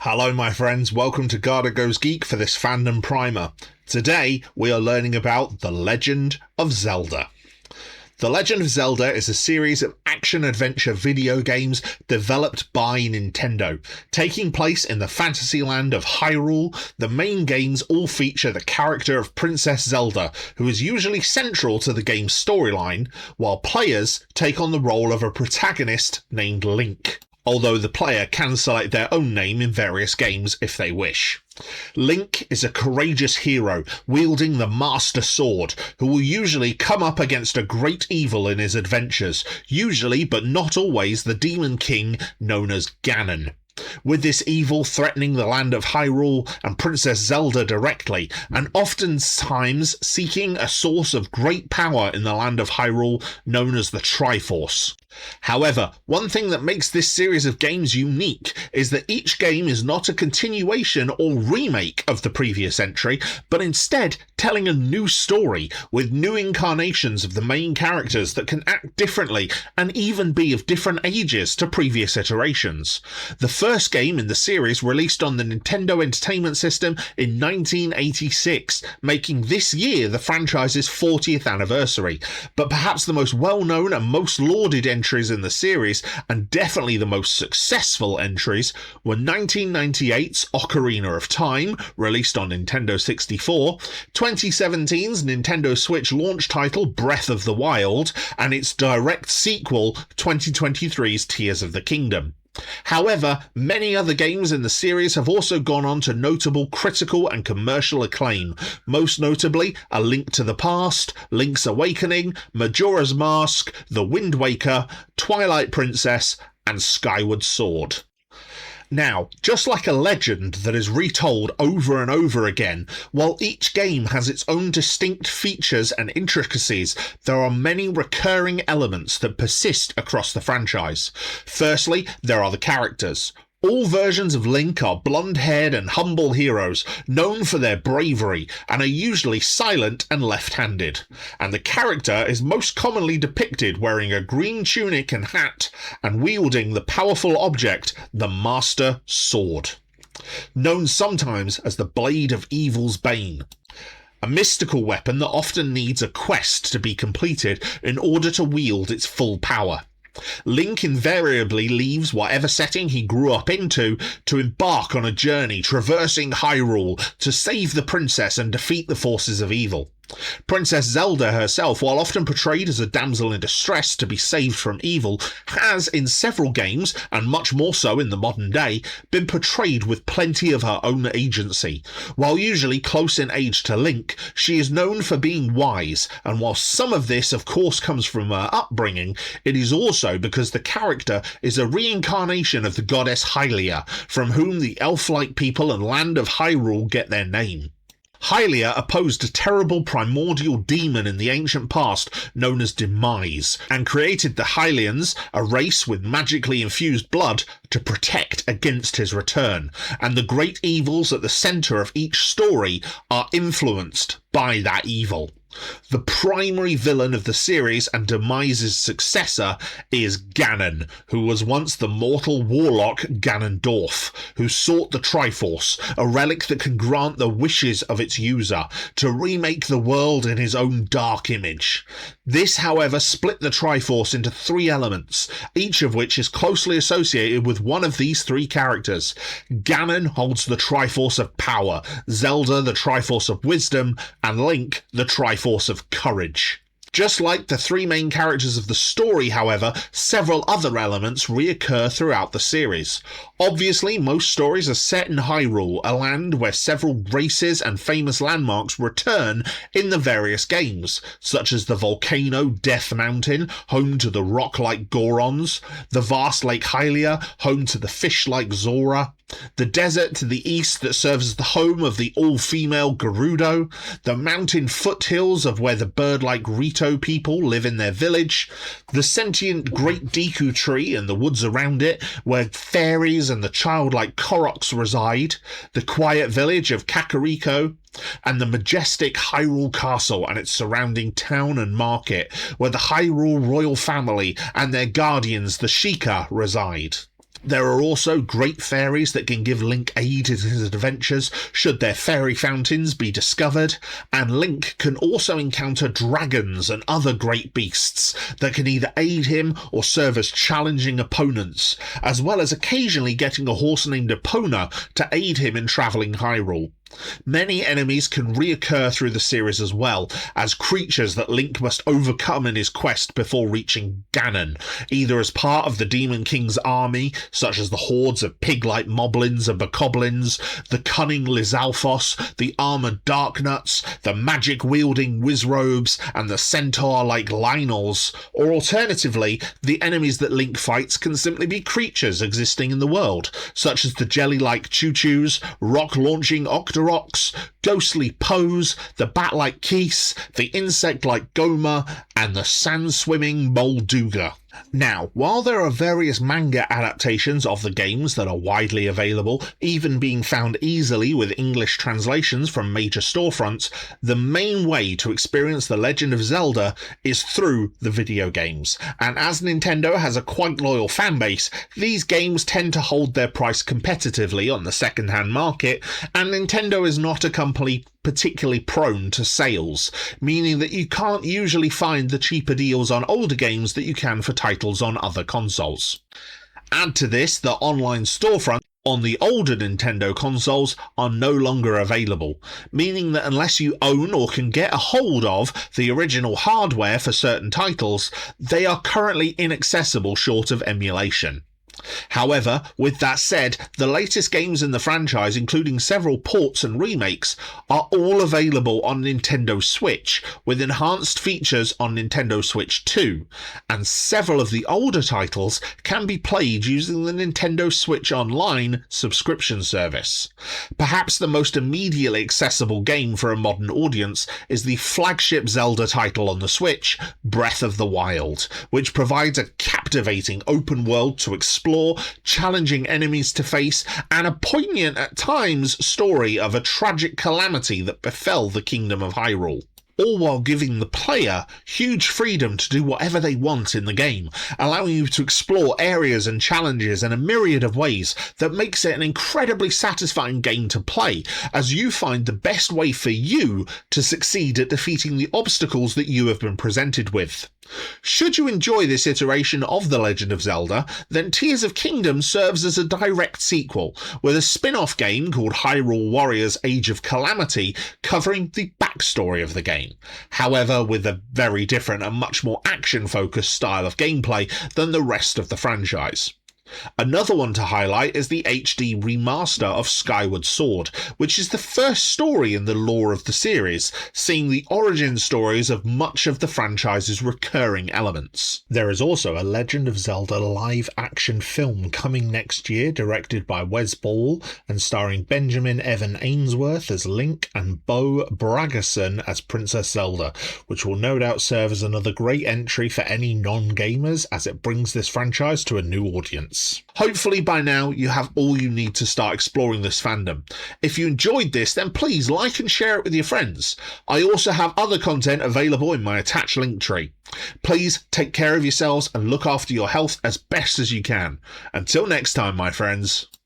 Hello my friends, welcome to Garhdo Goes Geek for this Fandom primer. Today we are learning about The Legend of Zelda. The Legend of Zelda is a series of action-adventure video games developed by Nintendo. Taking place in the fantasy land of Hyrule, the main games all feature the character of Princess Zelda, who is usually central to the game's storyline, while players take on the role of a protagonist named Link, although the player can select their own name in various games if they wish. Link is a courageous hero wielding the Master Sword, who will usually come up against a great evil in his adventures, usually but not always the Demon King known as Ganon. With this evil threatening the land of Hyrule and Princess Zelda directly, and oftentimes seeking a source of great power in the land of Hyrule known as the Triforce. However, one thing that makes this series of games unique is that each game is not a continuation or remake of the previous entry, but instead telling a new story with new incarnations of the main characters that can act differently and even be of different ages to previous iterations. The first game in the series released on the Nintendo Entertainment System in 1986, making this year the franchise's 40th anniversary, but perhaps the most well-known and most lauded entries in the series, and definitely the most successful entries, were 1998's Ocarina of Time, released on Nintendo 64, 2017's Nintendo Switch launch title Breath of the Wild, and its direct sequel 2023's Tears of the Kingdom. However, many other games in the series have also gone on to notable critical and commercial acclaim, most notably A Link to the Past, Link's Awakening, Majora's Mask, The Wind Waker, Twilight Princess, and Skyward Sword. Now, just like a legend that is retold over and over again, while each game has its own distinct features and intricacies, there are many recurring elements that persist across the franchise. Firstly, there are the characters. All versions of Link are blonde-haired and humble heroes, known for their bravery, and are usually silent and left-handed. And the character is most commonly depicted wearing a green tunic and hat, and wielding the powerful object, the Master Sword, known sometimes as the Blade of Evil's Bane. A mystical weapon that often needs a quest to be completed in order to wield its full power. Link invariably leaves whatever setting he grew up into to embark on a journey traversing Hyrule to save the princess and defeat the forces of evil. Princess Zelda herself, while often portrayed as a damsel in distress to be saved from evil, has in several games, and much more so in the modern day, been portrayed with plenty of her own agency. While usually close in age to Link, she is known for being wise, and while some of this of course comes from her upbringing, it is also because the character is a reincarnation of the goddess Hylia, from whom the elf-like people and land of Hyrule get their name. Hylia opposed a terrible primordial demon in the ancient past known as Demise, and created the Hylians, a race with magically infused blood, to protect against his return, and the great evils at the centre of each story are influenced by that evil. The primary villain of the series and Demise's successor is Ganon, who was once the mortal warlock Ganondorf, who sought the Triforce, a relic that can grant the wishes of its user, to remake the world in his own dark image. This, however, split the Triforce into three elements, each of which is closely associated with one of these three characters. Ganon holds the Triforce of Power, Zelda the Triforce of Wisdom, and Link the Triforce of Courage. Just like the three main characters of the story, however, several other elements reoccur throughout the series. Obviously, most stories are set in Hyrule, a land where several races and famous landmarks return in the various games, such as the volcano Death Mountain, home to the rock-like Gorons, the vast Lake Hylia, home to the fish-like Zora, the desert to the east that serves as the home of the all-female Garhdo, the mountain foothills of where the bird-like Rito people live in their village, the sentient Great Deku Tree and the woods around it, where fairies and the childlike Koroks reside, the quiet village of Kakariko, and the majestic Hyrule Castle and its surrounding town and market, where the Hyrule royal family and their guardians, the Sheikah, reside. There are also great fairies that can give Link aid in his adventures should their fairy fountains be discovered, and Link can also encounter dragons and other great beasts that can either aid him or serve as challenging opponents, as well as occasionally getting a horse named Epona to aid him in travelling Hyrule. Many enemies can reoccur through the series as well, as creatures that Link must overcome in his quest before reaching Ganon, either as part of the Demon King's army, such as the hordes of pig-like moblins and bokoblins, the cunning Lizalfos, the armoured Darknuts, the magic-wielding Wizrobes, and the centaur-like Lynels, or alternatively, the enemies that Link fights can simply be creatures existing in the world, such as the jelly-like Choo-Choos, rock-launching Octoroks, ghostly Pose, the bat-like Keese, the insect-like Goma, and the sand-swimming Molduga. Now, while there are various manga adaptations of the games that are widely available, even being found easily with English translations from major storefronts, the main way to experience The Legend of Zelda is through the video games. And as Nintendo has a quite loyal fanbase, these games tend to hold their price competitively on the second-hand market, and Nintendo is not a company particularly prone to sales, meaning that you can't usually find the cheaper deals on older games that you can for titles on other consoles. Add to this the online storefront on the older Nintendo consoles are no longer available, meaning that unless you own or can get a hold of the original hardware for certain titles, they are currently inaccessible short of emulation. However, with that said, the latest games in the franchise, including several ports and remakes, are all available on Nintendo Switch, with enhanced features on Nintendo Switch 2, and several of the older titles can be played using the Nintendo Switch Online subscription service. Perhaps the most immediately accessible game for a modern audience is the flagship Zelda title on the Switch, Breath of the Wild, which provides a captivating open world to explore, challenging enemies to face, and a poignant at times story of a tragic calamity that befell the Kingdom of Hyrule, all while giving the player huge freedom to do whatever they want in the game, allowing you to explore areas and challenges in a myriad of ways that makes it an incredibly satisfying game to play, as you find the best way for you to succeed at defeating the obstacles that you have been presented with. Should you enjoy this iteration of The Legend of Zelda, then Tears of Kingdom serves as a direct sequel, with a spin-off game called Hyrule Warriors Age of Calamity covering the backstory of the game, however with a very different and much more action-focused style of gameplay than the rest of the franchise. Another one to highlight is the HD remaster of Skyward Sword, which is the first story in the lore of the series, seeing the origin stories of much of the franchise's recurring elements. There is also a Legend of Zelda live-action film coming next year, directed by Wes Ball and starring Benjamin Evan Ainsworth as Link and Bo Bragason as Princess Zelda, which will no doubt serve as another great entry for any non-gamers as it brings this franchise to a new audience. Hopefully by now you have all you need to start exploring this fandom. If you enjoyed this, then please like and share it with your friends. I also have other content available in my attached link tree. Please take care of yourselves and look after your health as best as you can. Until next time, my friends.